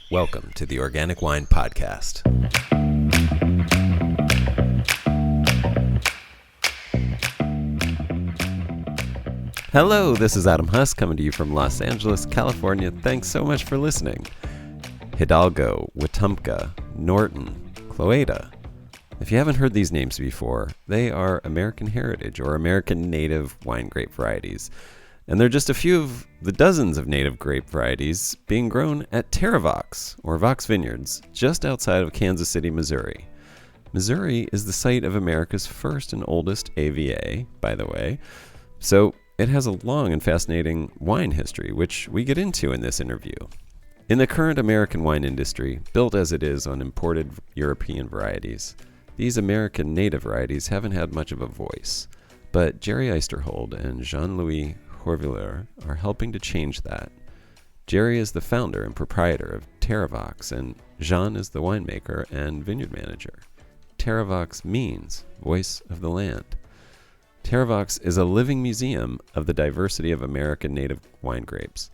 Welcome to the Organic Wine Podcast. Hello, this is Adam Huss coming to you from Los Angeles, California. Thanks so much for listening. Hidalgo, Wetumka, Norton, Cloeta. If you haven't heard these names before, they are American heritage or American native wine grape varieties. And they're just a few of the dozens of native grape varieties being grown at TerraVox, or Vox Vineyards, just outside of Kansas City, Missouri. Missouri is the site of America's first and oldest AVA, by the way, so it has a long and fascinating wine history, which we get into in this interview. In the current American wine industry, built as it is on imported European varieties, these American native varieties haven't had much of a voice, but Jerry Eisterhold and Jean-Louis Horvilleur are helping to change that. Jerry is the founder and proprietor of TerraVox, and Jean is the winemaker and vineyard manager. TerraVox means voice of the land. TerraVox is a living museum of the diversity of American native wine grapes.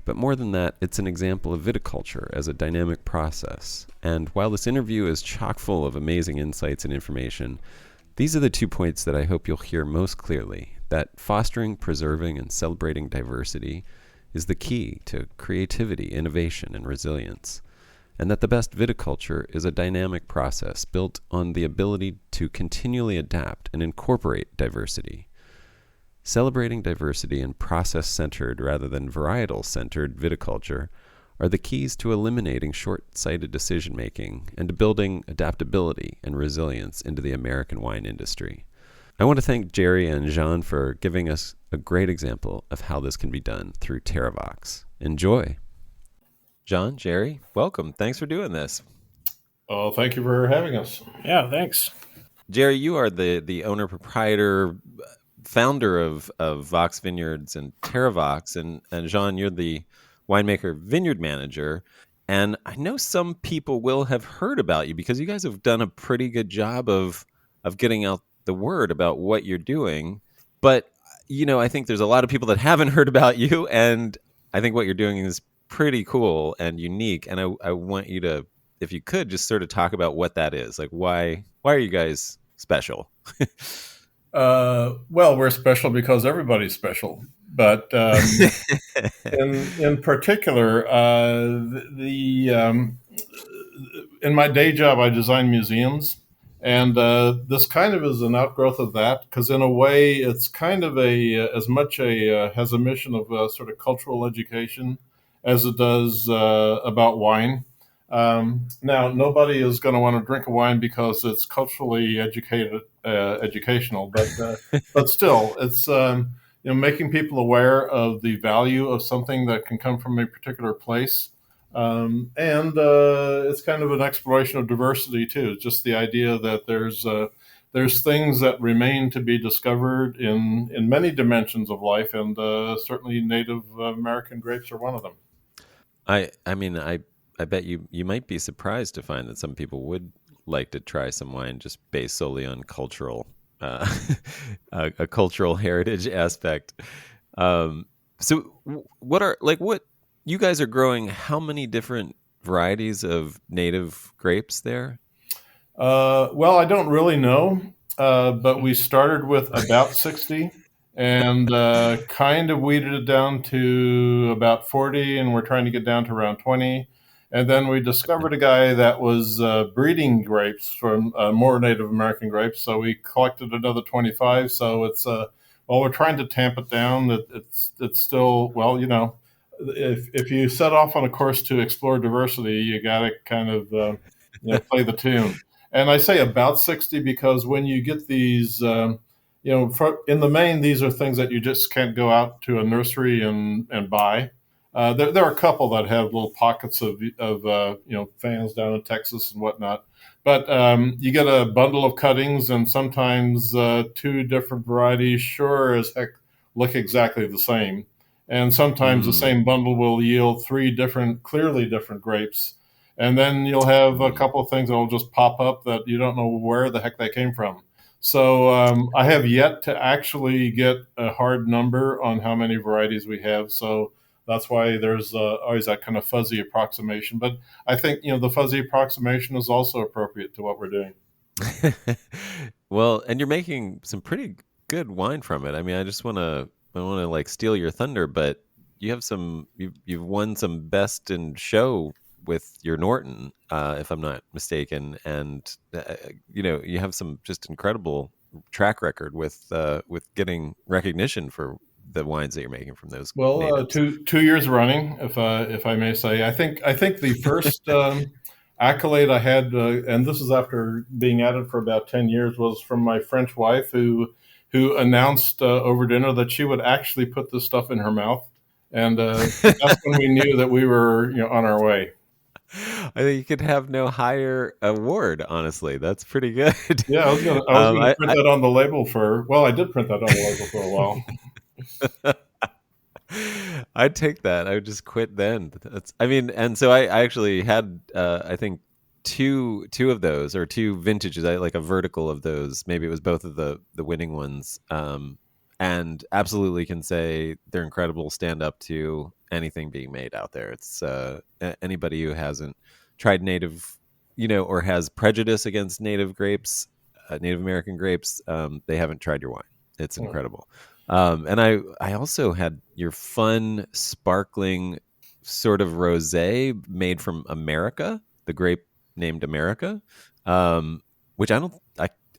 But more than that, it's an example of viticulture as a dynamic process. And while this interview is chock full of amazing insights and information, these are the 2 points that I hope you'll hear most clearly, that fostering, preserving, and celebrating diversity is the key to creativity, innovation, and resilience, and that the best viticulture is a dynamic process built on the ability to continually adapt and incorporate diversity. Celebrating diversity and process-centered rather than varietal-centered viticulture are the keys to eliminating short-sighted decision-making and to building adaptability and resilience into the American wine industry. I want to thank Jerry and Jean for giving us a great example of how this can be done through TerraVox. Enjoy. Jean, Jerry, welcome. Thanks for doing this. Oh, thank you for having us. Yeah, thanks. Jerry, you are the owner, proprietor, founder of Vox Vineyards and TerraVox, and Jean, you're the winemaker, vineyard manager. And I know some people will have heard about you because you guys have done a pretty good job of getting out the word about what you're doing. But, I think there's a lot of people that haven't heard about you, and I think what you're doing is pretty cool and unique. And I want you to, if you could, just sort of talk about what that is. Like, why are you guys special? Well, we're special because everybody's special. But in particular, in my day job, I design museums. And this kind of is an outgrowth of that, because in a way, it's kind of has a mission of sort of cultural education as it does about wine. Now, nobody is going to want to drink a wine because it's culturally educational, but still, it's making people aware of the value of something that can come from a particular place, and it's kind of an exploration of diversity too. It's just the idea that there's things that remain to be discovered in many dimensions of life, and certainly Native American grapes are one of them. I bet you might be surprised to find that some people would like to try some wine just based solely on cultural, a cultural heritage aspect. So what you guys are growing? How many different varieties of native grapes there? Well, I don't really know, but we started with about 60 and kind of weeded it down to about 40, and we're trying to get down to around 20. And then we discovered a guy that was breeding grapes from more Native American grapes, so we collected another 25. So it's while we're trying to tamp it down, it's still, well, if you set off on a course to explore diversity, you got to kind of play the tune. And I say about 60 because when you get these, in the main, these are things that you just can't go out to a nursery and buy. There are a couple that have little pockets of fans down in Texas and whatnot, but you get a bundle of cuttings, and sometimes two different varieties sure as heck look exactly the same, and sometimes the same bundle will yield three clearly different grapes, and then you'll have a couple of things that will just pop up that you don't know where the heck they came from. So I have yet to actually get a hard number on how many varieties we have. So that's why there's always that kind of fuzzy approximation. But I think the fuzzy approximation is also appropriate to what we're doing. Well, and you're making some pretty good wine from it. I mean, I want to like steal your thunder, but you have you've won some best in show with your Norton, if I'm not mistaken, and you have some just incredible track record with getting recognition for the wines that you're making from those Well, natives. two years running, if I may say. I think the first accolade I had, and this is after being at it for about 10 years, was from my French wife who announced over dinner that she would actually put this stuff in her mouth, and that's when we knew that we were on our way. I think you could have no higher award. Honestly, that's pretty good. Yeah, I was gonna print that on the label for. Well, I did print that on the label for a while. I'd take that. I would just quit then. I mean, and so I actually had, I think two of those, or two vintages. I like a vertical of those. Maybe it was both of the winning ones. And absolutely can say they're incredible. Stand up to anything being made out there. It's anybody who hasn't tried native, or has prejudice against native grapes, Native American grapes. They haven't tried your wine. It's Hmm. incredible. And I also had your fun, sparkling sort of rosé made from America, the grape named America, which I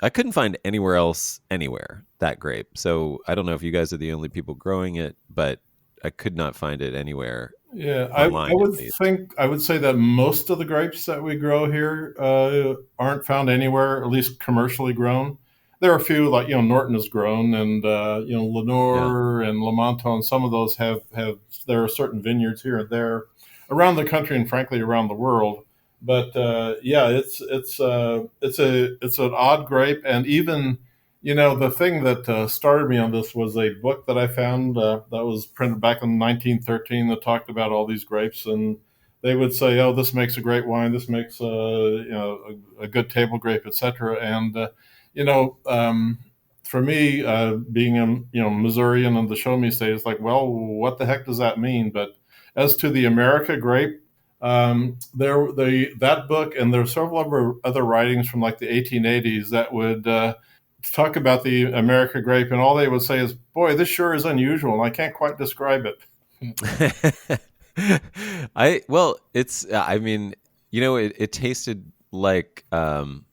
couldn't find anywhere else, anywhere, that grape. So I don't know if you guys are the only people growing it, but I could not find it anywhere Yeah, I online, at would least. think I would say that most of the grapes that we grow here aren't found anywhere, at least commercially grown. There are a few like Norton is grown, and Yeah. Lenore and Lamanton. Some of those have there are certain vineyards here and there around the country, and frankly around the world. But yeah, it's an odd grape, and even the thing that started me on this was a book that I found that was printed back in 1913 that talked about all these grapes, and they would say, "Oh, this makes a great wine. This makes a good table grape, etc." And you know, for me, being in Missourian in the Show Me state, it's like, well, what the heck does that mean? But as to the America grape, that book, and there are several other writings from like the 1880s that would talk about the America grape, and all they would say is, "Boy, this sure is unusual, and I can't quite describe it." I mean, it tasted like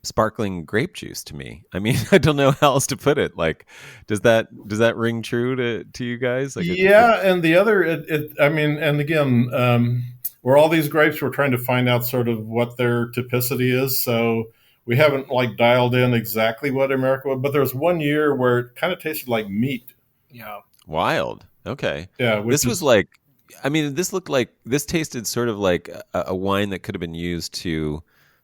sparkling grape juice to me. I mean, I don't know how else to put it. Like, does that ring true to you guys? Like Yeah, and the other, I mean, and again, where all these grapes, we're trying to find out sort of what their typicity is. So we haven't like dialed in exactly what America was, but there's one year where it kind of tasted like meat. Yeah. wild. Okay, Yeah, which this was is like, I mean, this tasted sort of like a wine that could have been used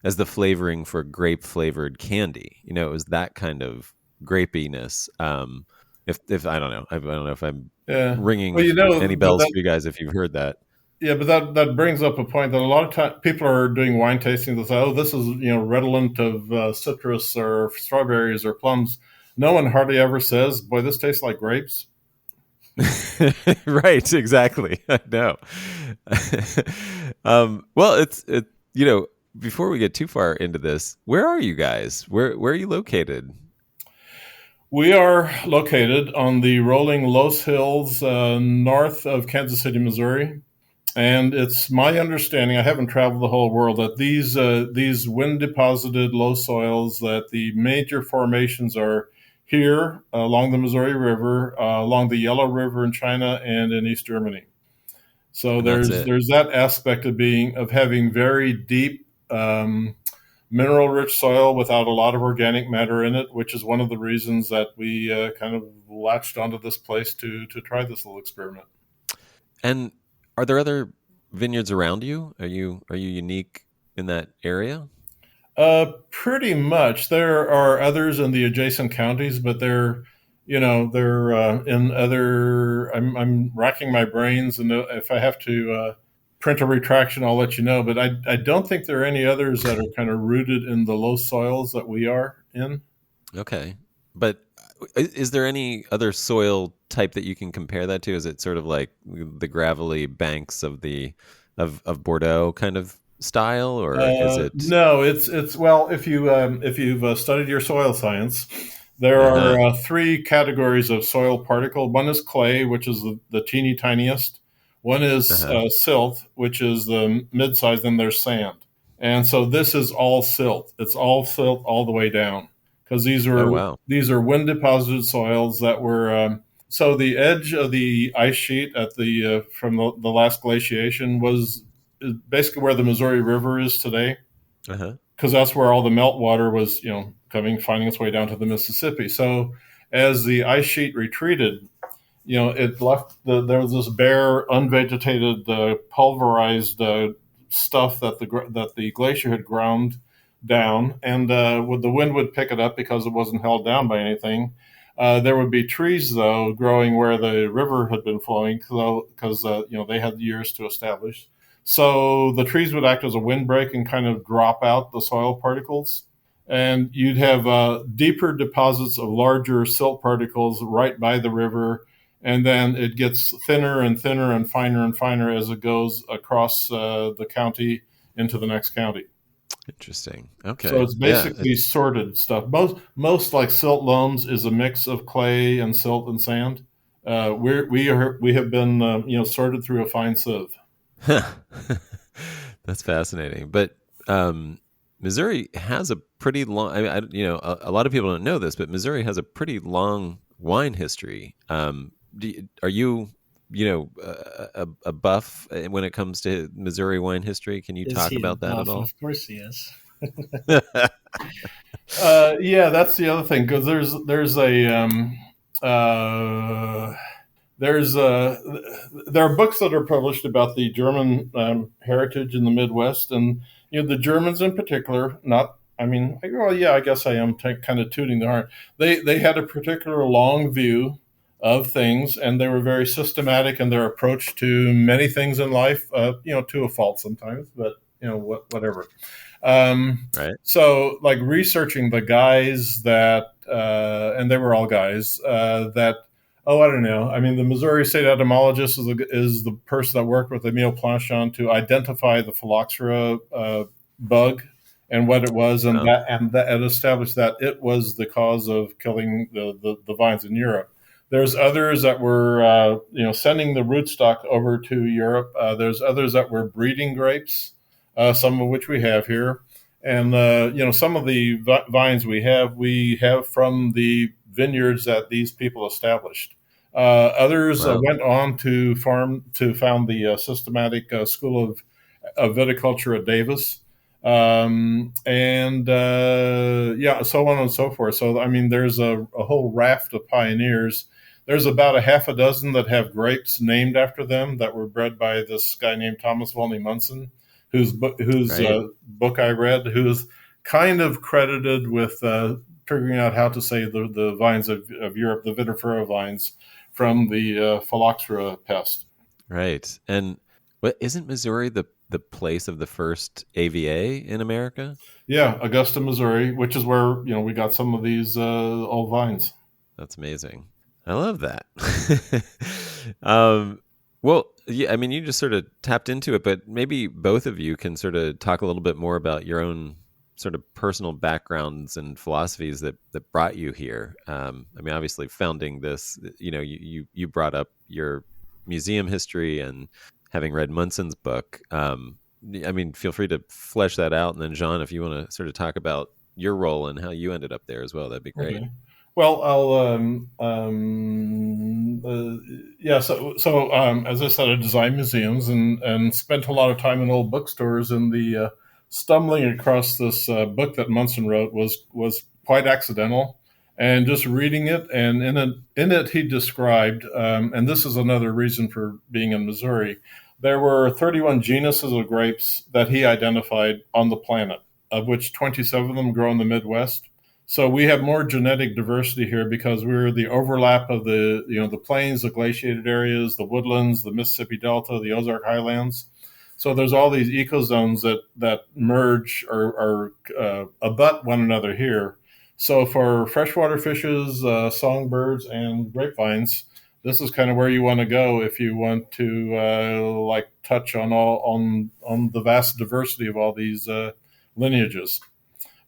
as the flavoring for grape flavored candy. It was that kind of grapiness. If I don't know if I'm yeah. Well, ringing any but bells for you guys if you've heard that. yeah, but that brings up a point that a lot of time people are doing wine tasting. They say, "Oh, this is redolent of citrus or strawberries or plums." No one hardly ever says, "Boy, this tastes like grapes." Right, exactly. I know. Well, before we get too far into this, where are you guys? Where are you located? We are located on the rolling Los Hills north of Kansas City, Missouri. And it's my understanding, I haven't traveled the whole world, that these wind deposited low soils, that the major formations are here along the Missouri River, along the Yellow River in China, and in East Germany. So And that's there's it. there's that aspect of having very deep mineral rich soil without a lot of organic matter in it, which is one of the reasons that we kind of latched onto this place to try this little experiment. And are there other vineyards around you? Are you unique in that area? Pretty much. There are others in the adjacent counties, but they're in other. I'm racking my brains, and if I have to print a retraction, I'll let you know. But I don't think there are any others that are kind of rooted in the low soils that we are in. Okay. But is there any other soil type that you can compare that to? Is it sort of like the gravelly banks of of Bordeaux kind of style, or is it? No, it's well, if you've studied your soil science, there Uh are huh. three categories of soil particle. One is clay, which is the teeny tiniest. One Uh is huh. silt, which is the mid-size. Then there's sand, and so this is all silt. It's all silt all the way down because Oh wow. these are wind deposited soils that were. So the edge of the ice sheet at from the last glaciation was basically where the Missouri River is today, Uh huh. because that's where all the meltwater was, finding its way down to the Mississippi. So as the ice sheet retreated, it left there was this bare, unvegetated, pulverized stuff that the glacier had ground down, and the wind would pick it up because it wasn't held down by anything. There would be trees though growing where the river had been flowing because they had years to establish. So the trees would act as a windbreak and kind of drop out the soil particles, and you'd have deeper deposits of larger silt particles right by the river, and then it gets thinner and thinner and finer as it goes across the county into the next county. Interesting. So Okay. it's Yeah. basically sorted stuff. Most like silt loams is a mix of clay and silt and sand. We have been sorted through a fine sieve. That's fascinating. But Missouri has a pretty long. a lot of people don't know this, but Missouri has a pretty long wine history. Are you, a buff when it comes to Missouri wine history? Can you Is talk he a about that at buff? all? Of course he is. Yeah, that's the other thing because uh, there's there are books that are published about the German heritage in the Midwest, and the Germans in particular. Not, I mean, well, yeah, I guess I am kind of tooting the horn. They had a particular long view of things, and they were very systematic in their approach to many things in life. To a fault sometimes, but whatever. Right. So, like researching the guys and they were all guys that. Oh, I don't know. I mean, the Missouri State entomologist is the person that worked with Emile Planchon to identify the phylloxera bug and what it was, and Wow. and established that it was the cause of killing the vines in Europe. There's others that were sending the rootstock over to Europe. There's others that were breeding grapes, some of which we have here, and some of the vines we have from the vineyards that these people established. Others Wow. went on to found the systematic school of viticulture at Davis, and yeah, so on and so forth. So I mean, there's a whole raft of pioneers. There's about a half a dozen that have grapes named after them that were bred by this guy named Thomas Volney Munson, whose Right. book I read, who's kind of credited with figuring out how to say the vines of Europe, the vitifera vines, from the phylloxera pest. Right. And what isn't Missouri the place of the first AVA in America? Yeah, Augusta, Missouri, which is where we got some of these old vines. That's amazing. I love that. um, well, yeah, I mean, you just sort of tapped into it, but maybe both of you can sort of talk a little bit more about your own sort of personal backgrounds and philosophies that brought you here. I mean, obviously, founding this, you brought up your museum history and having read Munson's book. I mean, feel free to flesh that out, and then Jean, if you want to sort of talk about your role and how you ended up there as well, that'd be great. Okay. Well, I'll yeah. As I said, I design museums and spent a lot of time in old bookstores. And the stumbling across this book that Munson wrote was quite accidental. And just reading it, and in it he described, and this is another reason for being in Missouri. There were 31 genuses of grapes that he identified on the planet, of which 27 of them grow in the Midwest. So we have more genetic diversity here because we're the overlap of the plains, the glaciated areas, the woodlands, the Mississippi Delta, the Ozark Highlands. So there's all these ecozones that merge or abut one another here. So for freshwater fishes, songbirds, and grapevines, this is kind of where you want to go if you want to like touch on on the vast diversity of all these lineages.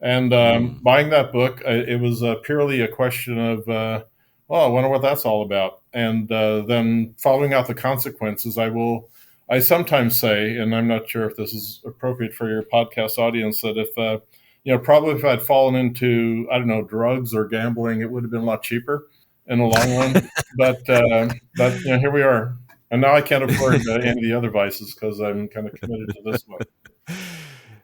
And Mm. buying that book, it was purely a question of, well, I wonder what that's all about. And then following out the consequences, I sometimes say, and I'm not sure if this is appropriate for your podcast audience, that if, probably if I'd fallen into, I don't know, drugs or gambling, it would have been a lot cheaper in the long run. But here we are. And now I can't afford any of the other vices because I'm kind of committed to this one.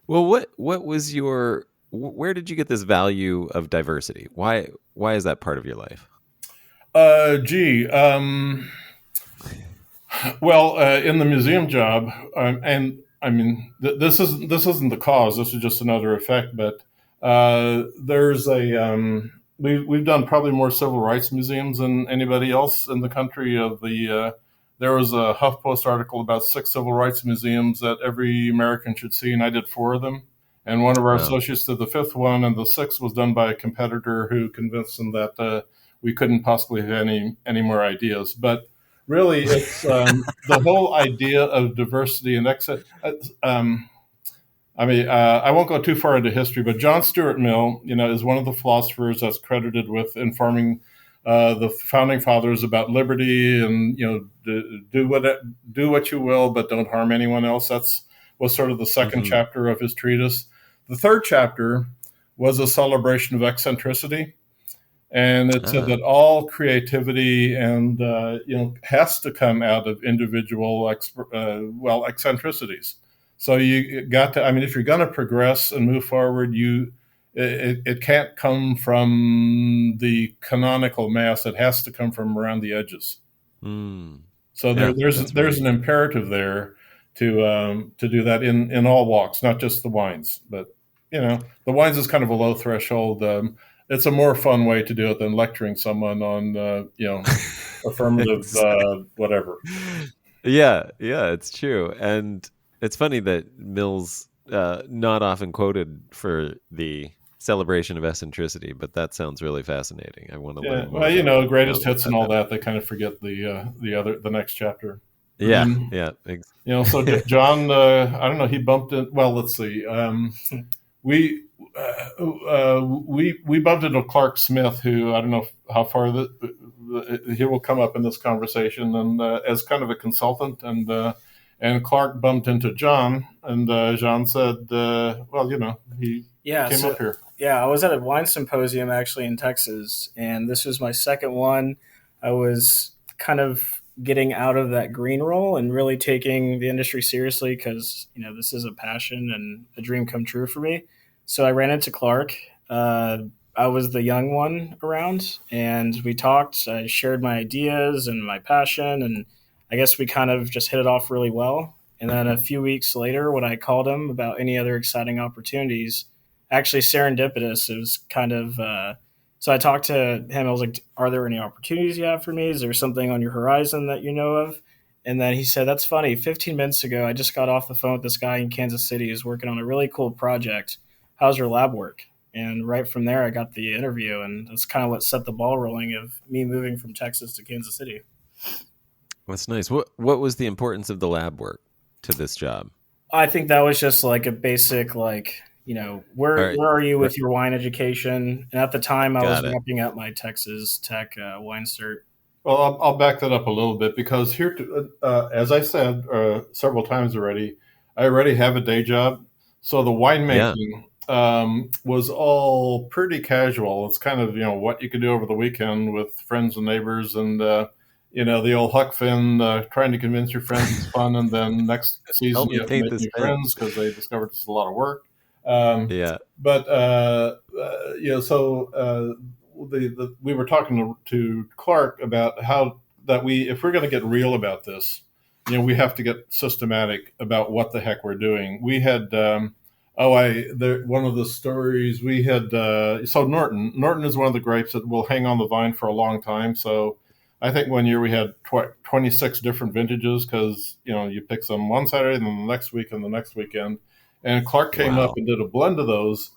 Well, what was your where did you get this value of diversity? Why is that part of your life? Gee, well, in the museum job, and I mean, this isn't the cause. This is just another effect. But there's we've done probably more civil rights museums than anybody else in the country. There was a HuffPost article about 6 civil rights museums that every American should see, and I did 4 of them. And one of our Wow. associates did the 5th one, and the 6th was done by a competitor who convinced them that we couldn't possibly have any more ideas. But really, it's the whole idea of diversity and exit. I won't go too far into history, but John Stuart Mill, is one of the philosophers that's credited with informing the founding fathers about liberty and do what you will, but don't harm anyone else. Was sort of the second Hmm. chapter of his treatise. The third chapter was a celebration of eccentricity. And it said Ah. that all creativity and has to come out of individual eccentricities. So you got to. I mean, if you're going to progress and move forward, it can't come from the canonical mass. It has to come from around the edges. Mm. So Yeah, there's that's very an imperative there to do that in all walks, not just the wines. But the wines is kind of a low threshold. It's a more fun way to do it than lecturing someone on affirmative exactly. whatever. Yeah, yeah, it's true. And it's funny that Mill's not often quoted for the celebration of eccentricity, but that sounds really fascinating. I want to Yeah, learn more well, about that. Now greatest that hits and that all happened. that. They kind of forget the next chapter. Yeah, yeah. So John, I don't know, he bumped in. Well, let's see. We we bumped into Clark Smith, who I don't know how far he will come up in this conversation, and as kind of a consultant, and Clark bumped into John, and John said, "Well, he Yeah, came so up here." yeah, I was at a wine symposium actually in Texas, and this was my second one. I was kind of getting out of that green role and really taking the industry seriously because this is a passion and a dream come true for me. So I ran into Clark. I was the young one around, and we talked. I shared my ideas and my passion, and I guess we kind of just hit it off really well. And then a few weeks later, when I called him about any other exciting opportunities, actually serendipitous. It was kind of so I talked to him. I was like, "Are there any opportunities you have for me? Is there something on your horizon that you know of?" And then he said, "That's funny. 15 minutes ago, I just got off the phone with this guy in Kansas City who's working on a really cool project. How's your lab work?" And right from there, I got the interview, and that's kind of what set the ball rolling of me moving from Texas to Kansas City. That's nice. What was the importance of the lab work to this job? I think that was just like a basic All where right. are you Right. with your wine education? And at the time, I was Got it. wrapping up my Texas Tech wine cert. Well, I'll back that up a little bit because as I said several times already, I already have a day job. So the Yeah. winemaking was all pretty casual. It's kind of, what you could do over the weekend with friends and neighbors and, the old Huck Finn trying to convince your friends it's fun. And then next season Help you me have to paint make this new pen. friends because they discovered it's a lot of work. Um, Yeah. but so we were talking to Clark about how that if we're going to get real about this, we have to get systematic about what the heck we're doing. We had one of the stories we had. So Norton is one of the grapes that will hang on the vine for a long time. So I think one year we had 26 different vintages because you pick some one Saturday and then the next week and the next weekend. And Clark came up Wow. and did a blend of those.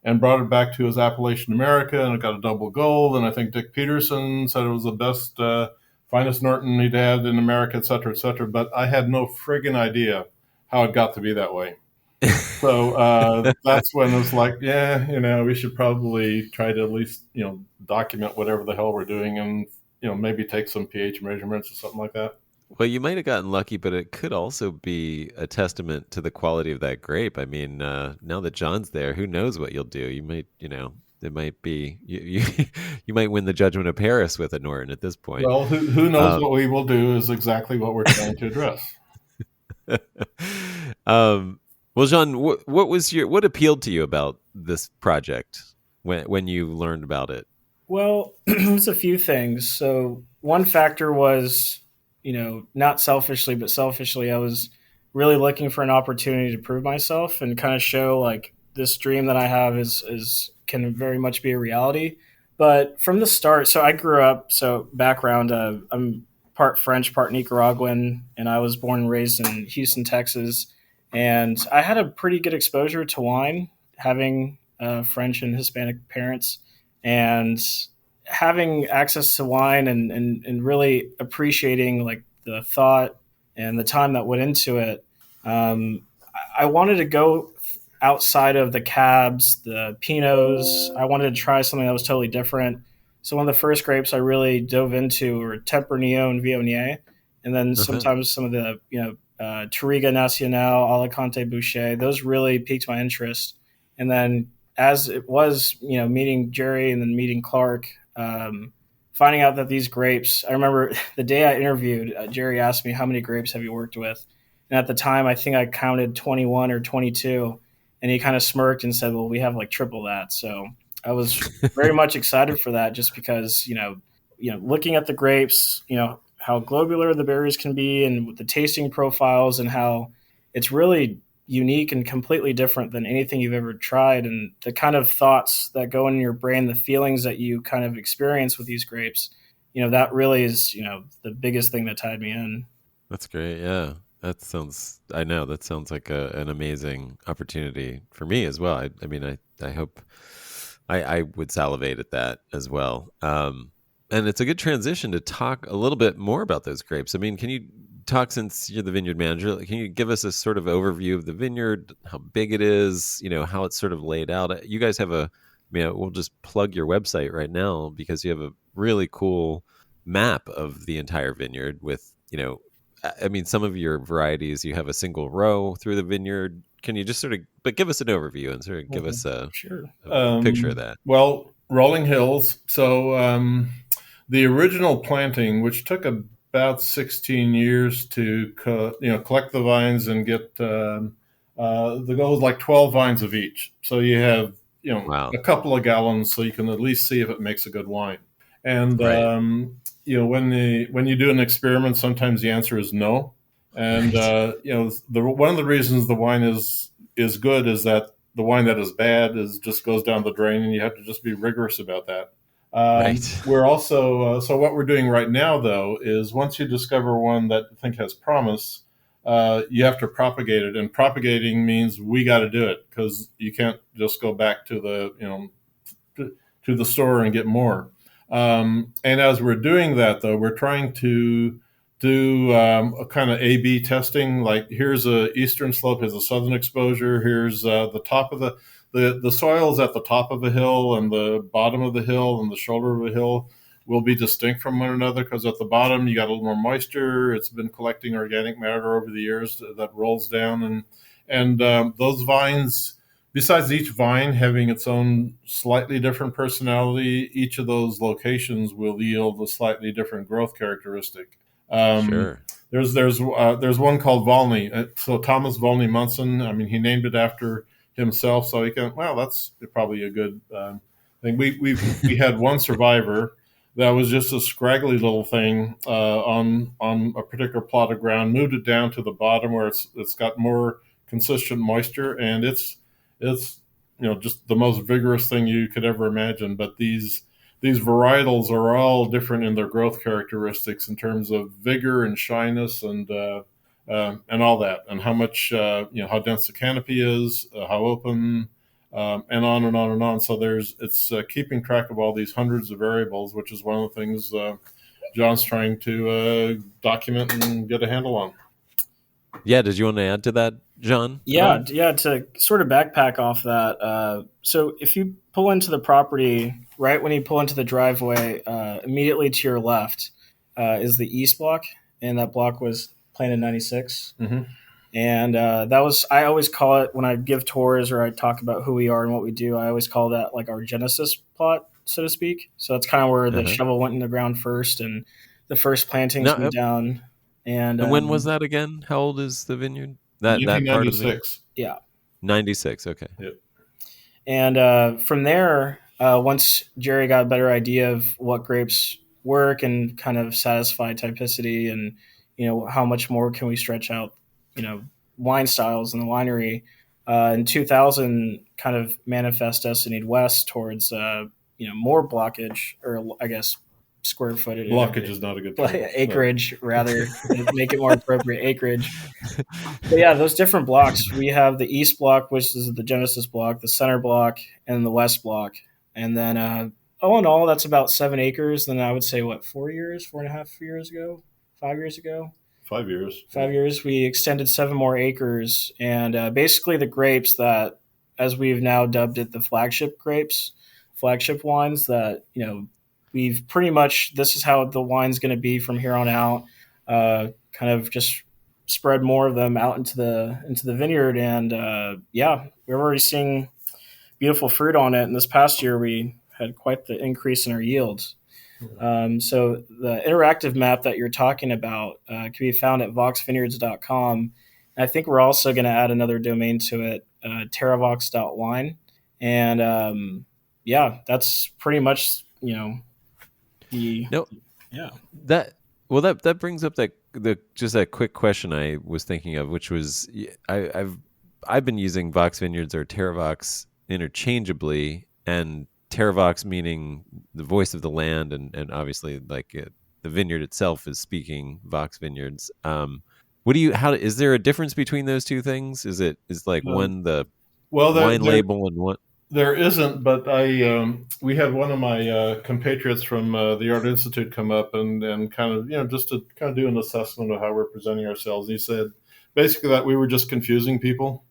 and brought it back to his Appalachian America, and it got a double gold. And I think Dick Peterson said it was the best, finest Norton he'd had in America, et cetera, et cetera. But I had no friggin' idea how it got to be that way. So that's when it was like, yeah, we should probably try to at least, document whatever the hell we're doing, and, maybe take some pH measurements or something like that. Well, you might have gotten lucky, but it could also be a testament to the quality of that grape. I mean, now that John's there, who knows what you'll do? You might, it might be you might win the Judgment of Paris with a Norton at this point. Well, who knows what we will do is exactly what we're trying to address. Well, John, what appealed to you about this project when you learned about it? Well, it was a few things. So one factor was, not selfishly, but selfishly, I was really looking for an opportunity to prove myself and kind of show like this dream that I have is can very much be a reality. But from the start, so I grew up, so background, I'm part French, part Nicaraguan, and I was born and raised in Houston, Texas. And I had a pretty good exposure to wine, having French and Hispanic parents, and having access to wine and really appreciating like the thought and the time that went into it. I wanted to go outside of the cabs, the pinots. I wanted to try something that was totally different. So one of the first grapes I really dove into were Tempranillo and Viognier, and then sometimes some of the Touriga Nacional, Alicante Boucher. Those really piqued my interest. And then as it was, meeting Jerry and then meeting Clark, finding out that these grapes, I remember the day I interviewed, Jerry asked me, how many grapes have you worked with? And at the time, I think I counted 21 or 22. And he kind of smirked and said, well, we have like triple that. So I was very much excited for that, just because, looking at the grapes, how globular the berries can be and the tasting profiles, and how it's really unique and completely different than anything you've ever tried. And the kind of thoughts that go in your brain, the feelings that you kind of experience with these grapes, that really is, the biggest thing that tied me in. That's great. Yeah. That sounds like an amazing opportunity for me as well. I mean, I hope I would salivate at that as well. And it's a good transition to talk a little bit more about those grapes. I mean, can you talk, since you're the vineyard manager, can you give us a sort of overview of the vineyard, how big it is, how it's sort of laid out? You guys have we'll just plug your website right now, because you have a really cool map of the entire vineyard with, some of your varieties, you have a single row through the vineyard. Can you just but give us an overview and sort of give us a picture of that? Well, rolling hills. So the original planting, which took about 16 years to collect the vines and get the goal is like 12 vines of each. So you have Wow. a couple of gallons, so you can at least see if it makes a good wine. And Right. when you do an experiment, sometimes the answer is no. And one of the reasons the wine is good is that the wine that is bad just goes down the drain, and you have to just be rigorous about that. Right. We're also so what we're doing right now, though, is once you discover one that you think has promise, you have to propagate it, and propagating means we got to do it, because you can't just go back to the store and get more. And as we're doing that, though, we're trying to do a kind of A/B testing. Like, here's a eastern slope, here's a southern exposure, here's the top of the soil is at the top of a hill, and the bottom of the hill and the shoulder of a hill will be distinct from one another, because at the bottom you got a little more moisture. It's been collecting organic matter over the years that rolls down, and those vines, besides each vine having its own slightly different personality, each of those locations will yield a slightly different growth characteristic. Sure. There's one called Volney. So Thomas Volney Munson. I mean, he named it after himself, so he can. Well, that's probably a good thing. We had one survivor that was just a scraggly little thing on a particular plot of ground. Moved it down to the bottom where it's got more consistent moisture, and it's just the most vigorous thing you could ever imagine. But these varietals are all different in their growth characteristics in terms of vigor and shyness and all that, and how much how dense the canopy is, how open, and on and on and on. So it's keeping track of all these hundreds of variables, which is one of the things John's trying to document and get a handle on. Yeah, did you want to add to that, John? Yeah, yeah. To sort of backpack off that, so if you pull into the property, right when you pull into the driveway, immediately to your left is the east block, and that block was planted in '96. Mm-hmm. And that was, I always call it, when I give tours or I talk about who we are and what we do, I always call that like our Genesis plot, so to speak. So that's kind of where the shovel went in the ground first and the first plantings went down. And when was that again? How old is the vineyard? That part of the vineyard? Yeah. 96, okay. Yep. And from there, once Jerry got a better idea of what grapes work and kind of satisfy typicity and, how much more can we stretch out, wine styles in the winery, in 2000 kind of manifest destinied west towards, more blockage, or I guess square footage. Blockage is not a good term. Acreage, rather, make it more appropriate, acreage. But yeah, those different blocks. We have the east block, which is the Genesis block, the center block, and the west block. And then, all in all, that's about 7 acres. Then I would say, 4 and a half years ago, 5 years ago? 5 years. 5 years. We extended 7 more acres. And basically the grapes that, as we've now dubbed it, the flagship grapes, flagship wines that, we've pretty much, this is how the wine's going to be from here on out. Kind of just spread more of them out into the vineyard, and we're already seeing beautiful fruit on it. And this past year, we had quite the increase in our yields. So the interactive map that you're talking about can be found at voxvineyards.com. And I think we're also going to add another domain to it, TerraVox.wine. And that's pretty much that brings up that quick question I was thinking of, which was I've been using Vox Vineyards or TerraVox interchangeably, and TerraVox meaning the voice of the land, and obviously the vineyard itself is speaking Vox Vineyards. Is there a difference between those two things? Is one the wine label and one? There isn't, but we had one of my compatriots from the Art Institute come up and kind of, just to kind of do an assessment of how we're presenting ourselves. He said basically that we were just confusing people.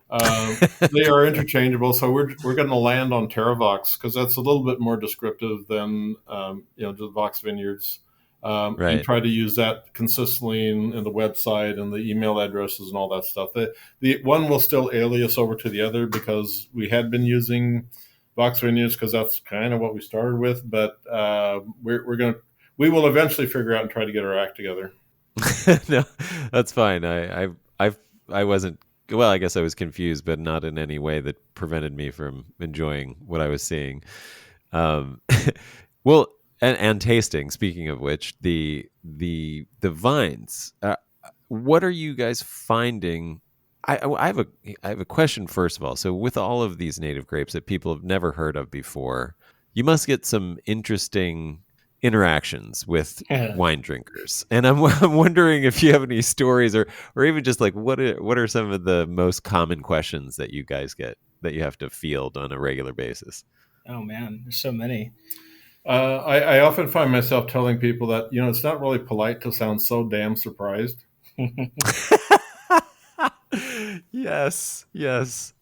They are interchangeable, so we're going to land on TerraVox because that's a little bit more descriptive than just Vox Vineyards. Right. And try to use that consistently in the website and the email addresses and all that stuff. The one will still alias over to the other because we had been using Vox Vineyards because that's kind of what we started with. But we will eventually figure out and try to get our act together. No, that's fine. I wasn't. Well, I guess I was confused, but not in any way that prevented me from enjoying what I was seeing. Well. And tasting. Speaking of which, the vines. What are you guys finding? I have a question first of all. So with all of these native grapes that people have never heard of before, you must get some interesting interactions with wine drinkers. And I'm wondering if you have any stories or even just what are some of the most common questions that you guys get that you have to field on a regular basis? Oh man, there's so many. I often find myself telling people that, it's not really polite to sound so damn surprised. Yes. It's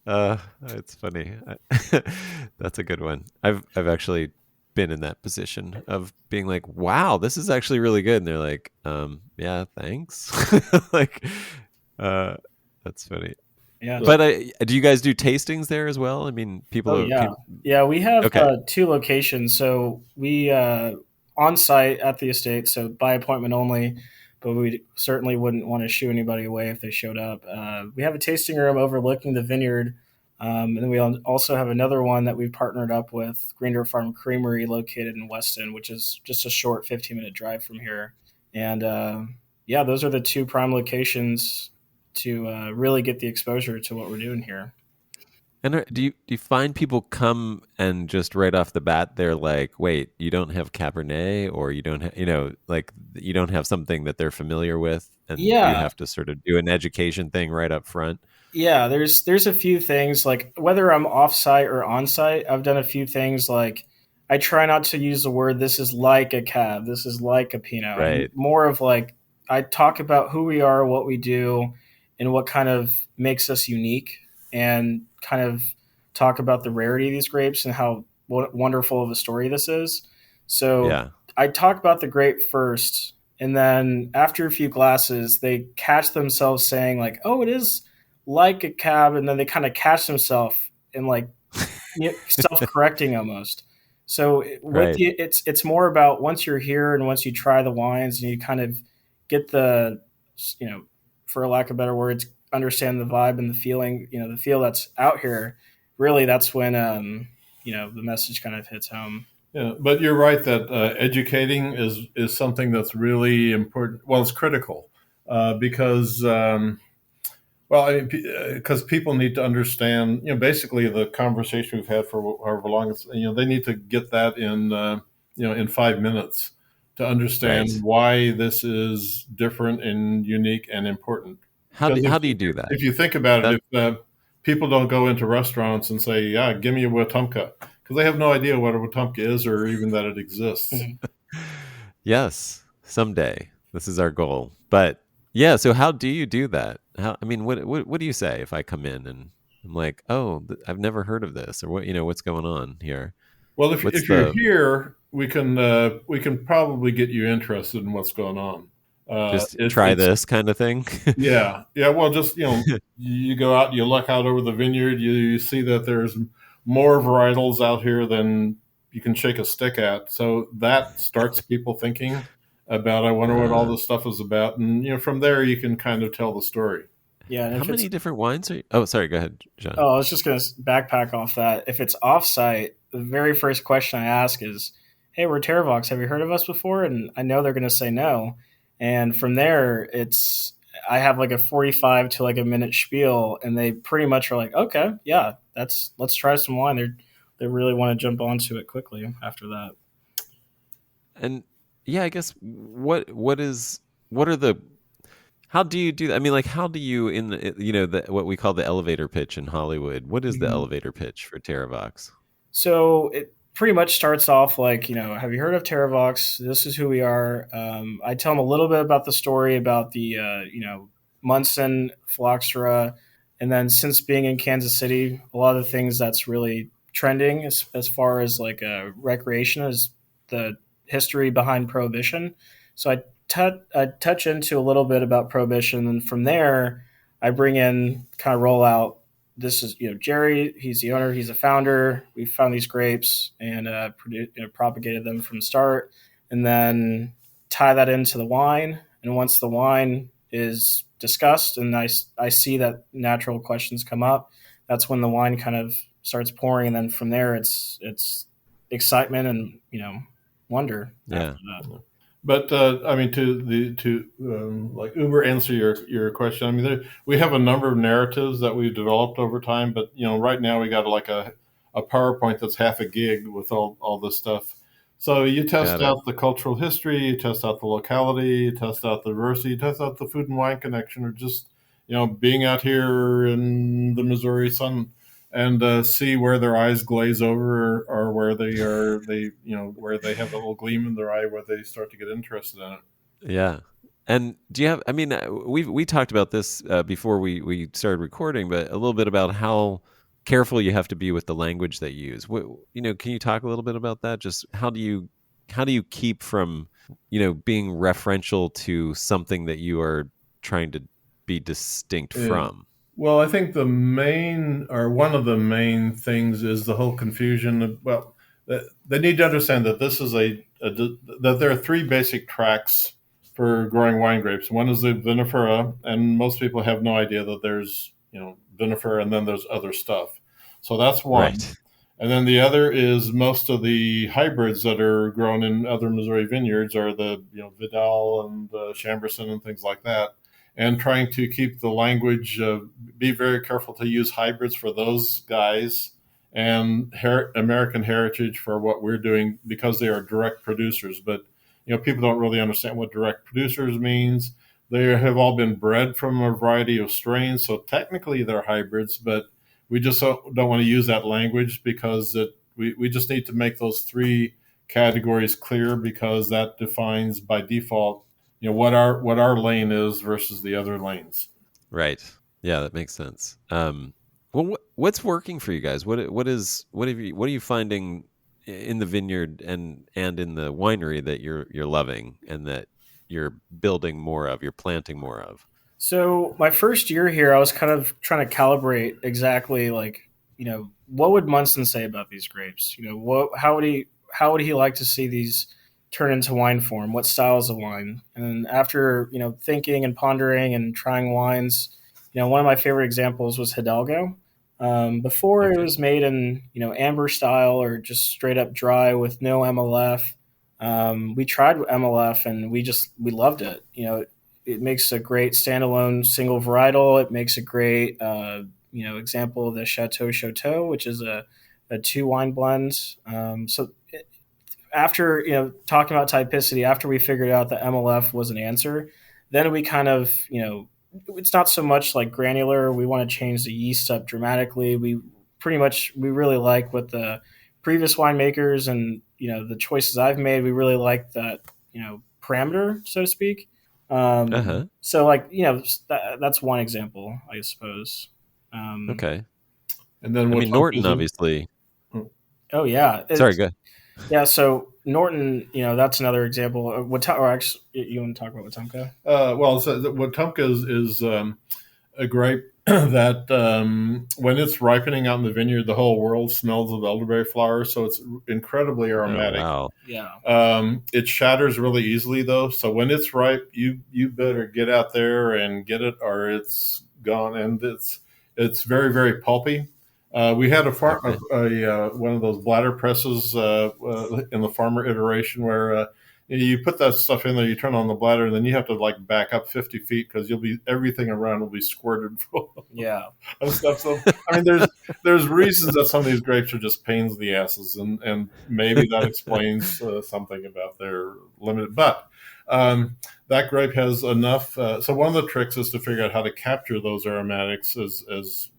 funny. That's a good one. I've actually been in that position of being like, wow, this is actually really good. And they're like, yeah, thanks. That's funny. Yeah. But do you guys do tastings there as well? I mean, people. Yeah, we have 2 locations. So we on site at the estate, so by appointment only. But we certainly wouldn't want to shoo anybody away if they showed up. We have a tasting room overlooking the vineyard, and then we also have another one that we've partnered up with Green Farm Creamery, located in Weston, which is just a short 15-minute drive from here. And those are the 2 prime locations to really get the exposure to what we're doing here. And do you find people come and just right off the bat they're like, wait, you don't have Cabernet, or you don't have, you don't have something that they're familiar with, and you have to sort of do an education thing right up front? Yeah, there's a few things like whether I'm off-site or on-site, I've done a few things like I try not to use the word this is like a cab, this is like a Pinot, and Right. more of like I talk about who we are, what we do, and what kind of makes us unique, and kind of talk about the rarity of these grapes and how wonderful of a story this is. So Yeah. I talk about the grape first, and then after a few glasses, they catch themselves saying like, "Oh, it is like a cab," and then they kind of catch themselves in like self-correcting almost. So with Right. you, it's more about once you're here and once you try the wines and you kind of get the, you know, for lack of better words, understand the vibe and the feeling, the feel that's out here. Really, that's when the message kind of hits home. Yeah, but you're right that educating is something that's really important. Well, it's critical because well, I mean, because people need to understand. Basically the conversation we've had for however long. They need to get that in 5 minutes to understand Right. why this is different and unique and important. Because How do you do that? if you think about That it, if people don't go into restaurants and say, "Yeah, give me a Wetumka," because they have no idea what a Wetumka is or even that it exists. Mhm. yes, someday. This is our goal. But yeah, so how do you do that? How I mean, what do you say if I come in and I'm like, "Oh, I've never heard of this," or what's going on here? Well, if What's if you're the here, we can probably get you interested in what's going on. just try It's this kind of thing? yeah, yeah. Well, just you go out, you look out over the vineyard, you see that there's more varietals out here than you can shake a stick at. So that starts people thinking about. I wonder what all Uh, this stuff is about, and from there you can kind of tell the story. Yeah, and how if it's many different wines are you? Oh, sorry, go ahead, John. oh, I was just gonna backpack off that. If it's offsite, the very first question I ask is, "Hey, we're TerraVox. Have you heard of us before?" And I know they're gonna say no. And from there, I have like a 45 to like a minute spiel, and they pretty much are like, "Okay, yeah, let's try some wine." They really want to jump onto it quickly after that. And yeah, I guess what are the how do you do that? I mean, like, how do you in the what we call the elevator pitch in Hollywood? What is the Mhm. elevator pitch for TerraVox? So it pretty much starts off like, have you heard of TerraVox? This is who we are. I tell them a little bit about the story about the, Munson, Phylloxera. And then since being in Kansas City, a lot of the things that's really trending as far as like recreation is the history behind Prohibition. So I touch into a little bit about Prohibition. And from there, I bring in kind of roll out this is Jerry. He's the owner. He's a founder. We found these grapes and propagated them from the start, and then tie that into the wine. And once the wine is discussed, and I see that natural questions come up, that's when the wine kind of starts pouring, and then from there it's excitement and wonder after Yeah. that. But I mean, to like Uber answer your question. I mean, we have a number of narratives that we've developed over time. But right now we got like a PowerPoint that's half a gig with all this stuff. So you test Got it. out the cultural history, you test out the locality, you test out the diversity, you test out the food and wine connection, or just being out here in the Missouri sun and see where their eyes glaze over, or where where they have a little gleam in their eye where they start to get interested in it. Yeah. And do you have? I mean, we talked about this before we started recording, but a little bit about how careful you have to be with the language that you use. Can you talk a little bit about that? Just how do you keep from being referential to something that you are trying to be distinct Yeah. from? Well, I think the main, or one of the main things, is the whole confusion. Well, they need to understand that this is that there are three basic tracks for growing wine grapes. One is the vinifera, and most people have no idea that there's vinifera, and then there's other stuff. So that's one. Right. And then the other is most of the hybrids that are grown in other Missouri vineyards are the Vidal and Chamberson and things like that, and trying to keep the language, be very careful to use hybrids for those guys, and American heritage for what we're doing, because they are direct producers. But people don't really understand what direct producers means. They have all been bred from a variety of strains, so technically they're hybrids, but we just don't want to use that language because we just need to make those three categories clear, because that defines by default, what our lane is versus the other lanes. Right. Yeah, that makes sense. Well, what's working for you guys? What are you finding in the vineyard and in the winery that you're loving and that you're building more of, you're planting more of? So my first year here, I was kind of trying to calibrate exactly like, what would Munson say about these grapes? How would he like to see these turn into wine form? What styles of wine? And after, thinking and pondering and trying wines, one of my favorite examples was Hidalgo. Before it Okay. was made in, amber style or just straight up dry with no MLF. We tried MLF and we loved it. It makes a great standalone single varietal. It makes a great, example of the Chateau, which is a two wine blend. After talking about typicity, after we figured out that MLF was an answer, then we kind of it's not so much like granular. We want to change the yeast up dramatically. We really like what the previous winemakers and the choices I've made. We really like that parameter, so to speak. Uh-huh. So like that's one example, I suppose. Okay. And then I mean, Norton, Wetumka's obviously. Oh yeah, Sorry, go ahead. yeah. So Norton, that's another example. Or actually, you want to talk about Wetumka? Wetumka is a grape that when it's ripening out in the vineyard, the whole world smells of elderberry flowers. So it's incredibly Oh, aromatic. wow. Yeah. It shatters really easily, though. So when it's ripe, you better get out there and get it, or it's gone. And it's very, very pulpy. We had one of those bladder presses in the farmer iteration where you put that stuff in there, you turn on the bladder, and then you have to like back up 50 feet because everything around will be squirted full of stuff. So I mean, there's reasons that some of these grapes are just pains in the asses, and maybe that explains something about their limited. But that grape has enough. So one of the tricks is to figure out how to capture those aromatics as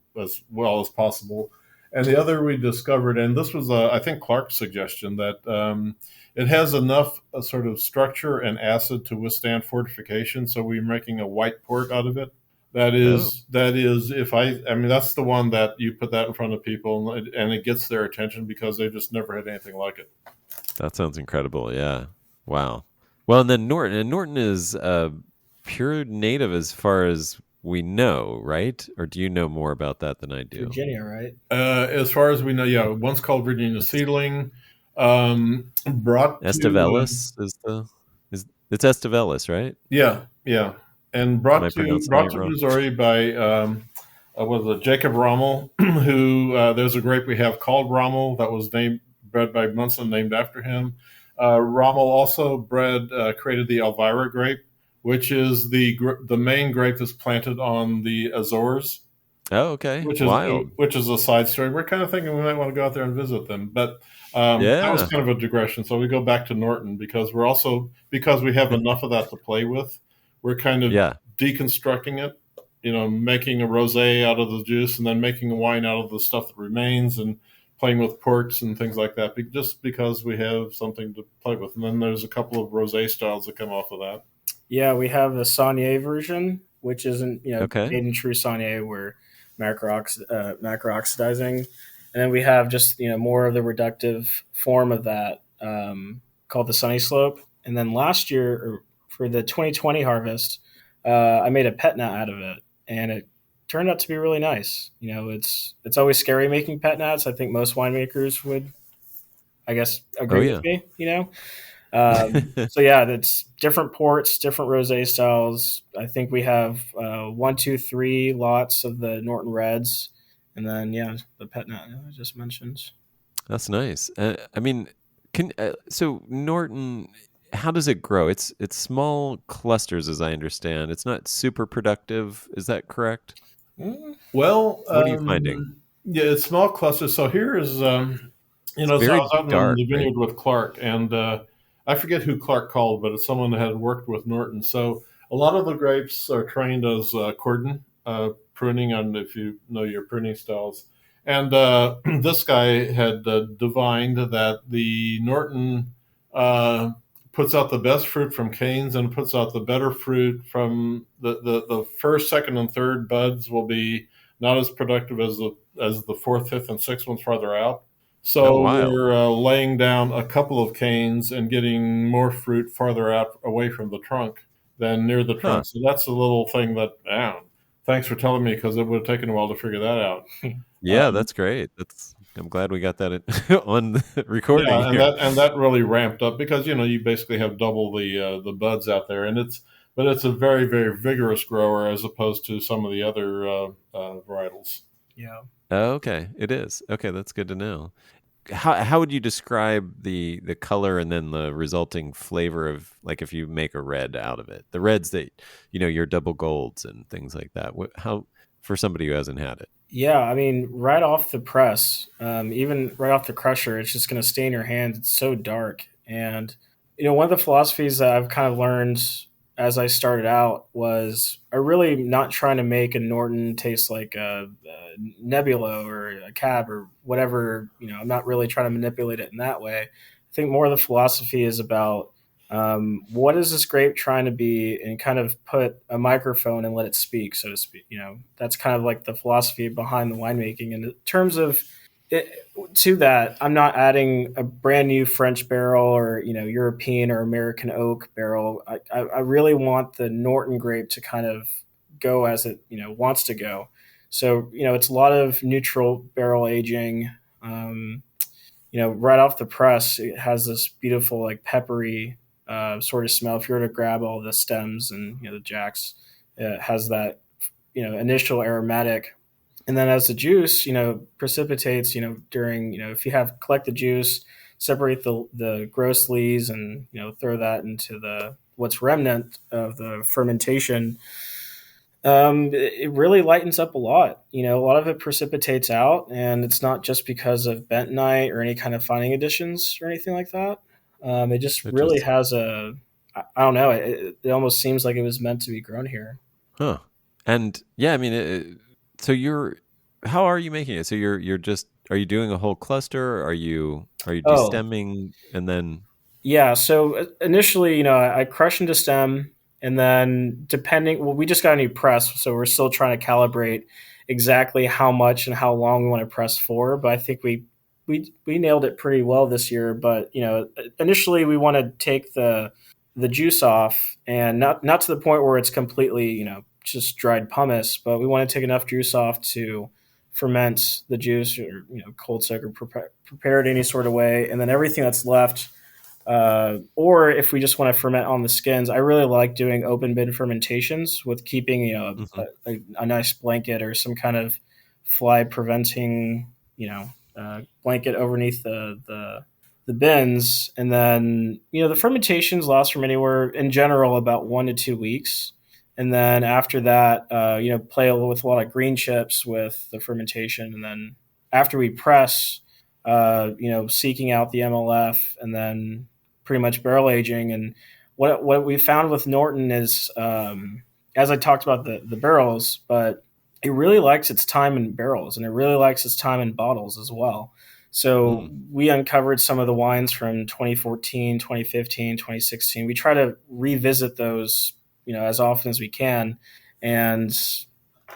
well as possible. And the other we discovered, and this was, I think, Clark's suggestion, that it has enough sort of structure and acid to withstand fortification. So we're making a white port out of it. That is, that's the one that you put that in front of people and it gets their attention because they just never had anything like it. That sounds incredible. Yeah. Wow. Well, and then Norton is pure native as far as we know, right? Or do you know more about that than I do? Virginia, right? As far as we know, yeah. One's called Virginia Seedling. Brought Estevelis it's Estevelis, right? Yeah, and brought to wrong? Missouri by was it Jacob Rommel, who there's a grape we have called Rommel that was bred by Munson, named after him. Rommel also created the Elvira grape, which is the main grape that's planted on the Azores. Oh, okay. Which is a side story. We're kind of thinking we might want to go out there and visit them, but that was kind of a digression. So we go back to Norton because we have enough of that to play with. We're kind of deconstructing it, making a rosé out of the juice and then making a wine out of the stuff that remains and playing with ports and things like that, just because we have something to play with. And then there's a couple of rosé styles that come off of that. Yeah, we have the Saunier version, which isn't made in true Saunier, where macro-oxidizing, and then we have just more of the reductive form of that called the Sunny Slope. And then last year, or for the 2020 harvest, I made a pet nat out of it, and it turned out to be really nice. It's always scary making pet nats. I think most winemakers would, I guess, agree with me. So yeah, that's different ports, different rosé styles. I think we have 1, 2, 3 lots of the Norton Reds, and then the pet nat I just mentioned. That's nice. I mean, so Norton, how does it grow? It's small clusters, as I understand. It's not super productive. Is that correct? Well, what are you finding? Yeah, it's small clusters. So here is, so I was out in the vineyard with Clark, and I forget who Clark called, but it's someone that had worked with Norton. So a lot of the grapes are trained as cordon pruning, and if you know your pruning styles. And this guy had divined that the Norton puts out the best fruit from canes and puts out the better fruit from the first, second, and third buds will be not as productive as the fourth, fifth, and sixth ones farther out. Oh, So wild. we're laying down a couple of canes and getting more fruit farther out away from the trunk than near the Huh. trunk. So that's a little thing that, thanks for telling me, because it would have taken a while to figure that out. Yeah, that's great. I'm glad we got that on the recording Yeah, here. and that really ramped up because you basically have double the buds out there, and it's a very, very vigorous grower as opposed to some of the other varietals. Yeah. Oh, okay, it is. Okay, that's good to know. How would you describe the color and then the resulting flavor of, like, if you make a red out of it? The reds that your double golds and things like that. How, for somebody who hasn't had it? Yeah, I mean, right off the press, even right off the crusher, it's just going to stay in your hand. It's so dark. And, one of the philosophies that I've kind of learned as I started out was I really not trying to make a Norton taste like a Nebula or a Cab or whatever. I'm not really trying to manipulate it in that way. I think more of the philosophy is about what is this grape trying to be, and kind of put a microphone and let it speak, so to speak. That's kind of like the philosophy behind the winemaking. And in terms of it, to that, I'm not adding a brand new French barrel or European or American oak barrel. I really want the Norton grape to kind of go as it wants to go. So it's a lot of neutral barrel aging. Right off the press, it has this beautiful, like, peppery sort of smell. If you were to grab all the stems and the jacks, it has that initial aromatic, and then as the juice precipitates during if you have collect the juice, separate the gross lees, and throw that into the what's remnant of the fermentation. It really lightens up a lot. A lot of it precipitates out, and it's not just because of bentonite or any kind of fining additions or anything like that. It just really has I don't know. It almost seems like it was meant to be grown here. Huh. And yeah, I mean, so how are you making it? So are you doing a whole cluster? Are you destemming and then? Yeah. So initially, I crush into stem, and then we just got a new press, so we're still trying to calibrate exactly how much and how long we want to press for. But I think we nailed it pretty well this year. But initially we want to take the juice off, and not to the point where it's completely just dried pumice, but we want to take enough juice off to ferment the juice, or cold soak or prepare it any sort of way, and then everything that's left. Or if we just want to ferment on the skins, I really like doing open bin fermentations with keeping a nice blanket or some kind of fly preventing blanket underneath the bins, and then the fermentations last from anywhere in general about 1 to 2 weeks, and then after that play with a lot of green chips with the fermentation, and then after we press seeking out the MLF, and then pretty much barrel aging. And what we found with Norton is, as I talked about the barrels, but it really likes its time in barrels, and it really likes its time in bottles as well. So we uncovered some of the wines from 2014, 2015, 2016. We try to revisit those, as often as we can. And,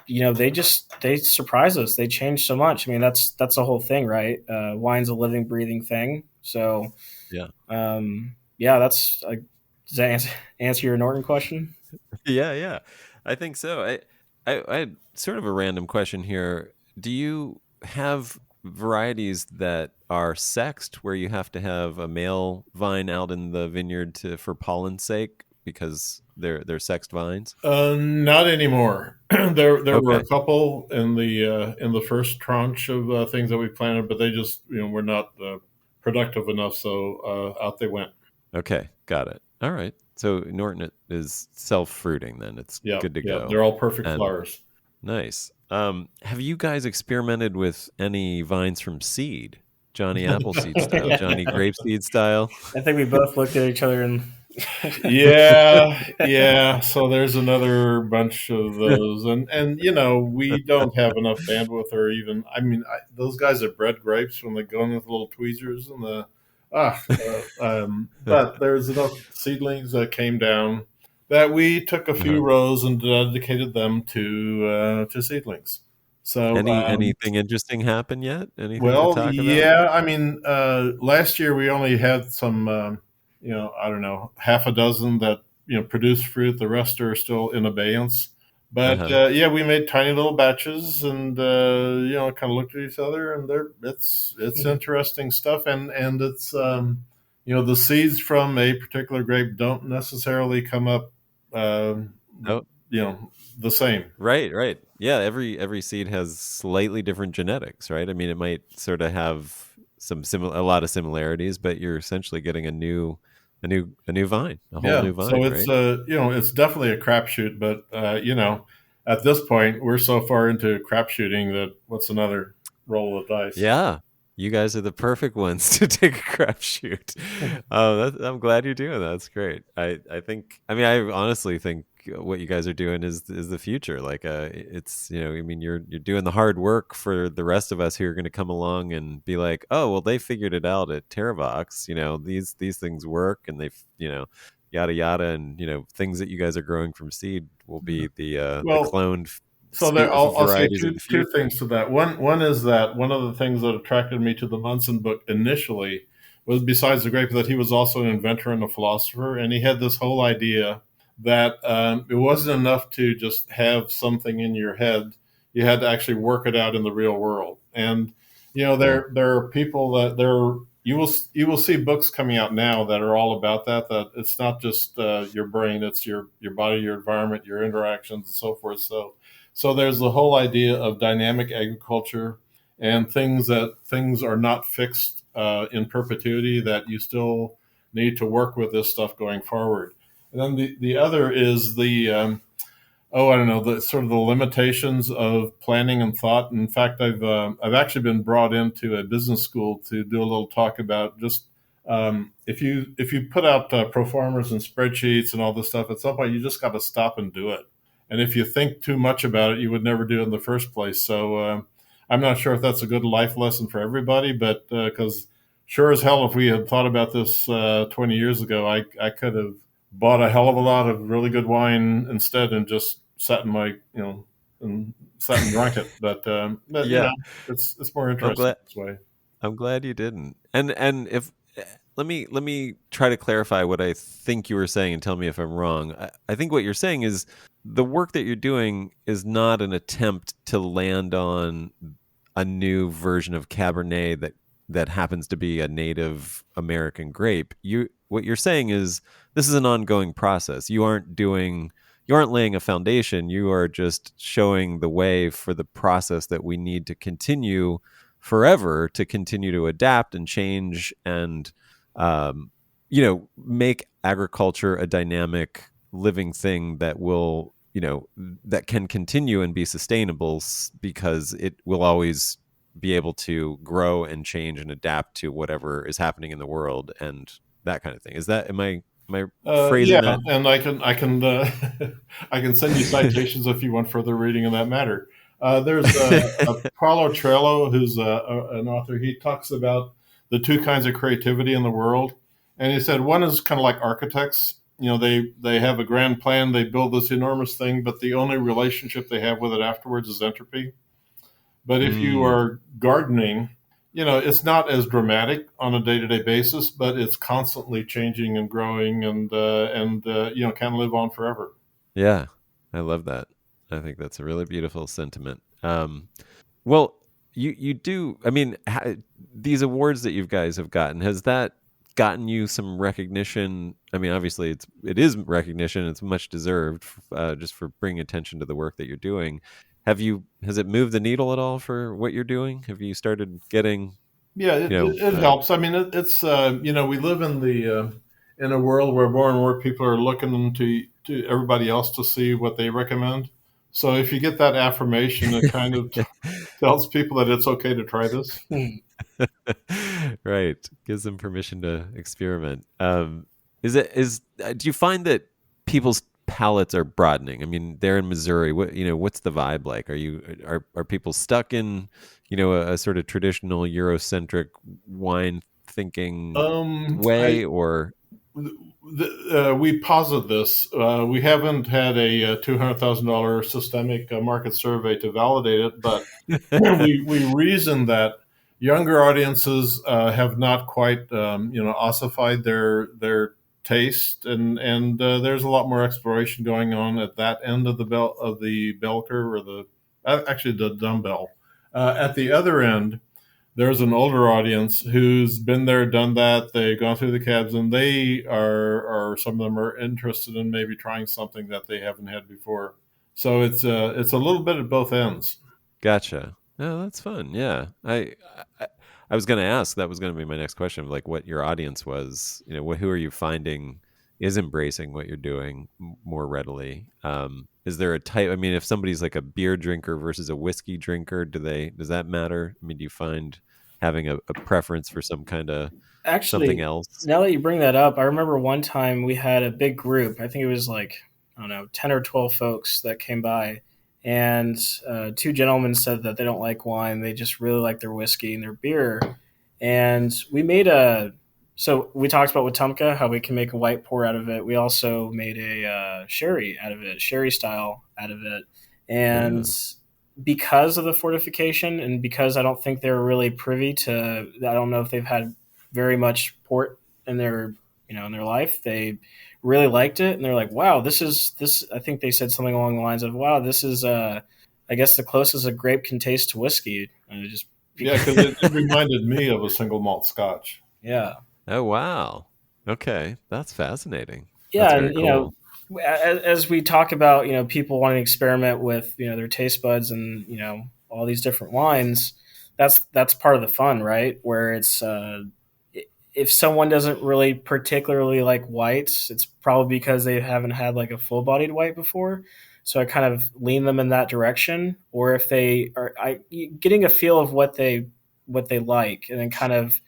they surprise us. They change so much. I mean, that's the whole thing, right? Wine's a living, breathing thing. So, Yeah. That's does that answer your Norton question? Yeah. I think so. I had sort of a random question here. Do you have varieties that are sexed, where you have to have a male vine out in the vineyard for pollen's sake because they're sexed vines? Not anymore. There were Okay. a couple in the first tranche of things that we planted, but they just were not productive enough, so out they went. Okay, got it. All right. So Norton is self-fruiting then. It's good to go. They're all perfect flowers. Nice. Have you guys experimented with any vines from seed? Johnny Appleseed style, Johnny Grapeseed style? I think we both looked at each other and Yeah. So there's another bunch of those, and we don't have enough bandwidth, or even. I mean, those guys are bred grapes when they go in with little tweezers and the but there's enough seedlings that came down that we took a few Uh-huh. rows and dedicated them to seedlings. So Anything interesting happen yet? Anything to well, talk about? yeah. I mean, last year we only had some, I don't know, half a dozen that produced fruit. The rest are still in abeyance. But Uh-huh. yeah, we made tiny little batches, and kind of looked at each other, and it's interesting stuff, and it's the seeds from a particular grape don't necessarily come up, um, Oh, the same. right. Yeah, every seed has slightly different genetics, right? I mean, it might sort of have a lot of similarities, but you're essentially getting a new vine, a whole Yeah, new so vine, it's right? it's definitely a crapshoot, but at this point we're so far into crapshooting that what's another roll of the dice? Yeah, you guys are the perfect ones to take a crapshoot. I'm glad you're doing that. That's great. I think. I mean, I honestly think what you guys are doing is the future. Like, it's I mean, you're doing the hard work for the rest of us who are going to come along and be like, oh, well, they figured it out at TerraVox. These things work, and yada yada, and things that you guys are growing from seed will be the Well, cloned so there, I'll say varieties of the two future. things to that. One is that one of the things that attracted me to the Munson book initially was, besides the grape, that he was also an inventor and a philosopher, and he had this whole idea that it wasn't enough to just have something in your head; you had to actually work it out in the real world. And Yeah. there are people that you will see books coming out now that are all about that. That it's not just your brain; it's your body, your environment, your interactions, and so forth. So there's the whole idea of dynamic agriculture and things are not fixed in perpetuity, that you still need to work with this stuff going forward. And then the other is I don't know, the sort of the limitations of planning and thought. In fact, I've actually been brought into a business school to do a little talk about just if you put out pro farmers and spreadsheets and all this stuff, at some point you just got to stop and do it. And if you think too much about it, you would never do it in the first place. So I'm not sure if that's a good life lesson for everybody, but because sure as hell, if we had thought about this 20 years ago, I could have bought a hell of a lot of really good wine instead and just sat in my and sat and drank it. But Yeah. it's more I'm interesting glad. this way. I'm glad you didn't. And if let me try to clarify what I think you were saying and tell me if I'm wrong. I think what you're saying is the work that you're doing is not an attempt to land on a new version of Cabernet that happens to be a native American grape. What you're saying is this is an ongoing process. You aren't laying a foundation. You are just showing the way for the process that we need to continue forever to continue to adapt and change and make agriculture a dynamic living thing that will that can continue and be sustainable because it will always be able to grow and change and adapt to whatever is happening in the world and that kind of thing. Am I Yeah, phrasing that? and I can I can send you citations if you want further reading in that matter. There's a Paulo Trello, who's an author. He talks about the two kinds of creativity in the world, and he said one is kind of like architects. They have a grand plan, they build this enormous thing, but the only relationship they have with it afterwards is entropy. But if you Mm, are gardening, it's not as dramatic on a day-to-day basis, but it's constantly changing and growing, and can live on forever. yeah, I love that. I think that's a really beautiful sentiment. Well, you do. I mean, these awards that you guys have gotten, has that gotten you some recognition? I mean, obviously, it is recognition. It's much deserved, just for bringing attention to the work that you're doing. Has it moved the needle at all for what you're doing? Have you started getting, Yeah, you it know, helps. I mean, it's we live in a world where more and more people are looking to everybody else to see what they recommend. So if you get that affirmation, it kind of tells people that it's okay to try this. Hmm. right, gives them permission to experiment. Do you find that people's palates are broadening? I mean, they're in Missouri. What's the vibe like? Are people stuck in, a sort of traditional Eurocentric wine thinking I way, or we posit this. We haven't had a $200,000 systemic market survey to validate it, but we reason that younger audiences have not quite ossified their taste, and there's a lot more exploration going on at that end of the bell curve, or actually the dumbbell. At the other end, there's an older audience who's been there, done that. They've gone through the cabs, and they are some of them are interested in maybe trying something that they haven't had before. So it's a little bit at both ends. gotcha? Oh, that's fun. Yeah, I was going to ask. That was going to be my next question, of like what your audience was. Who are you finding is embracing what you're doing more readily? Is there a type? I mean, if somebody's like a beer drinker versus a whiskey drinker, does that matter? I mean, do you find having a preference for some kind of something Actually, else? now that you bring that up, I remember one time we had a big group. I think it was like, I don't know, 10 or 12 folks that came by. And two gentlemen said that they don't like wine. They just really like their whiskey and their beer. And so we talked about Wetumka, how we can make a white pour out of it. We also made a sherry out of it, sherry style out of it. And Yeah. because of the fortification, and because I don't think they're really privy to, I don't know if they've had very much port in their, in their life. They really liked it, and they're like, "Wow, this." I think they said something along the lines of, "Wow, this is, I guess, the closest a grape can taste to whiskey." And it just, Yeah, because it reminded me of a single malt Scotch. yeah, Oh wow. Okay, that's fascinating. That's yeah, very and cool. as we talk about, people wanting to experiment with, their taste buds and all these different wines, that's part of the fun, right? Where it's if someone doesn't really particularly like whites, it's probably because they haven't had like a full bodied white before. So I kind of lean them in that direction. Or if they are getting a feel of what they like, and then kind of,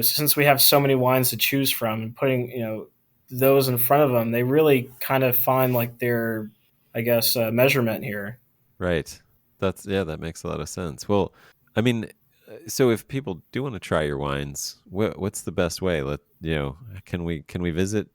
since we have so many wines to choose from, and putting those in front of them, they really kind of find like their, I guess, measurement here. Right. That makes a lot of sense. Well, I mean, so if people do want to try your wines, what's the best way? Can we visit?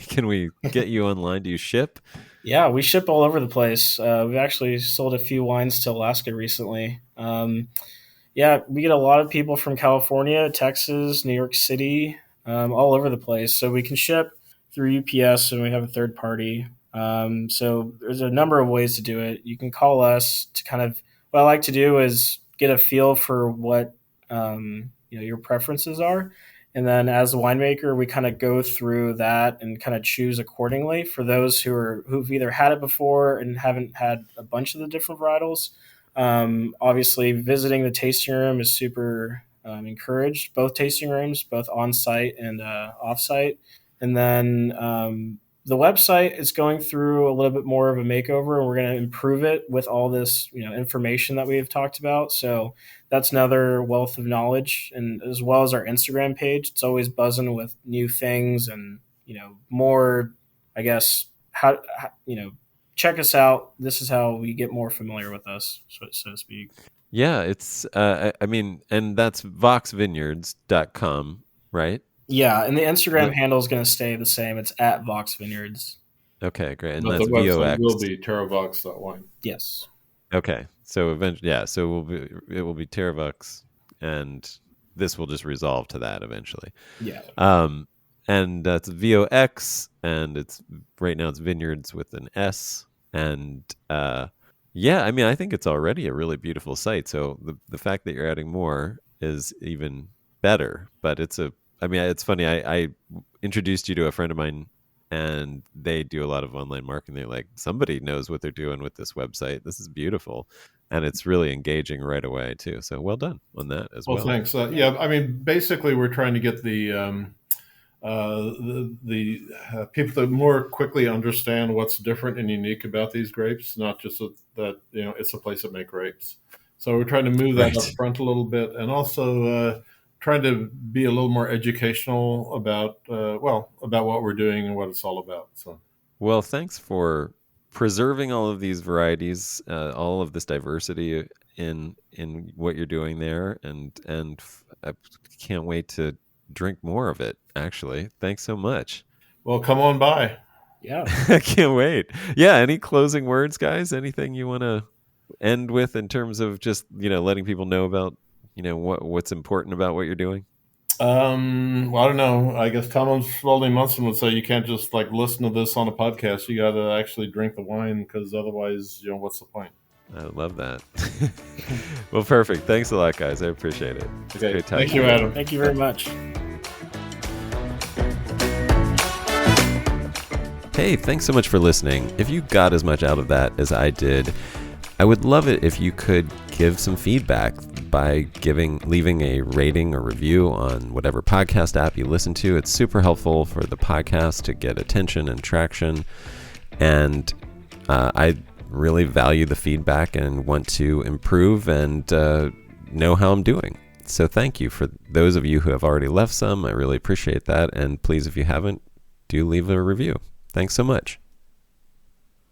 Can we get you online? Do you ship? Yeah, we ship all over the place. We've actually sold a few wines to Alaska recently. Yeah, we get a lot of people from California, Texas, New York City, all over the place. So we can ship through UPS, and we have a third party. So there's a number of ways to do it. You can call us to kind of, what I like to do is get a feel for what your preferences are. And then as a winemaker, we kind of go through that and kind of choose accordingly for those who've either had it before and haven't had a bunch of the different varietals. Obviously, visiting the tasting room is super encouraged. Both tasting rooms, both on site and off site. And then the website is going through a little bit more of a makeover, and we're going to improve it with all this information that we have talked about. So that's another wealth of knowledge, and as well as our Instagram page, it's always buzzing with new things and more. I guess check us out. This is how we get more familiar with us, so to speak. Yeah, it's I mean, and that's voxvineyards.com, right? Yeah, and the Instagram No. handle is going to stay the same. It's at Vox Vineyards. Okay, great. And But the that's website will VOX. be TerraVox.wine. Yes. Okay. So eventually, yeah, so it will be TerraVox, and this will just resolve to that eventually. Yeah. And that's VOX, and it's right now it's Vineyards with an S. And yeah, I mean, I think it's already a really beautiful site. So the fact that you're adding more is even better. But I mean, it's funny. I introduced you to a friend of mine, and they do a lot of online marketing. They're like, somebody knows what they're doing with this website. This is beautiful. And it's really engaging right away, too. So well done on that as Well, well. thanks. Yeah, I mean, basically, we're trying to get the people to more quickly understand what's different and unique about these grapes, not just that it's a place that make grapes. So we're trying to move that Right. up front a little bit, and also trying to be a little more educational about about what we're doing and what it's all about. So, well, thanks for preserving all of these varieties, all of this diversity in what you're doing there, and I can't wait to drink more of it. Actually, thanks so much. well, come on by. Yeah. I can't wait. Yeah. Any closing words, guys? Anything you want to end with in terms of just letting people know about what's important about what you're doing? Well, I don't know. I guess Thomas Welding Munson would say you can't just like listen to this on a podcast. You got to actually drink the wine, because otherwise, what's the point? I love that. Well, perfect. Thanks a lot, guys. I appreciate it. It's Okay. great talking Thank you, to Adam. Thank you very much. Hey, thanks so much for listening. If you got as much out of that as I did, I would love it if you could give some feedback by leaving a rating or review on whatever podcast app you listen to. It's super helpful for the podcast to get attention and traction. And I really value the feedback and want to improve and know how I'm doing. So thank you for those of you who have already left some. I really appreciate that. And please, if you haven't, do leave a review. Thanks so much.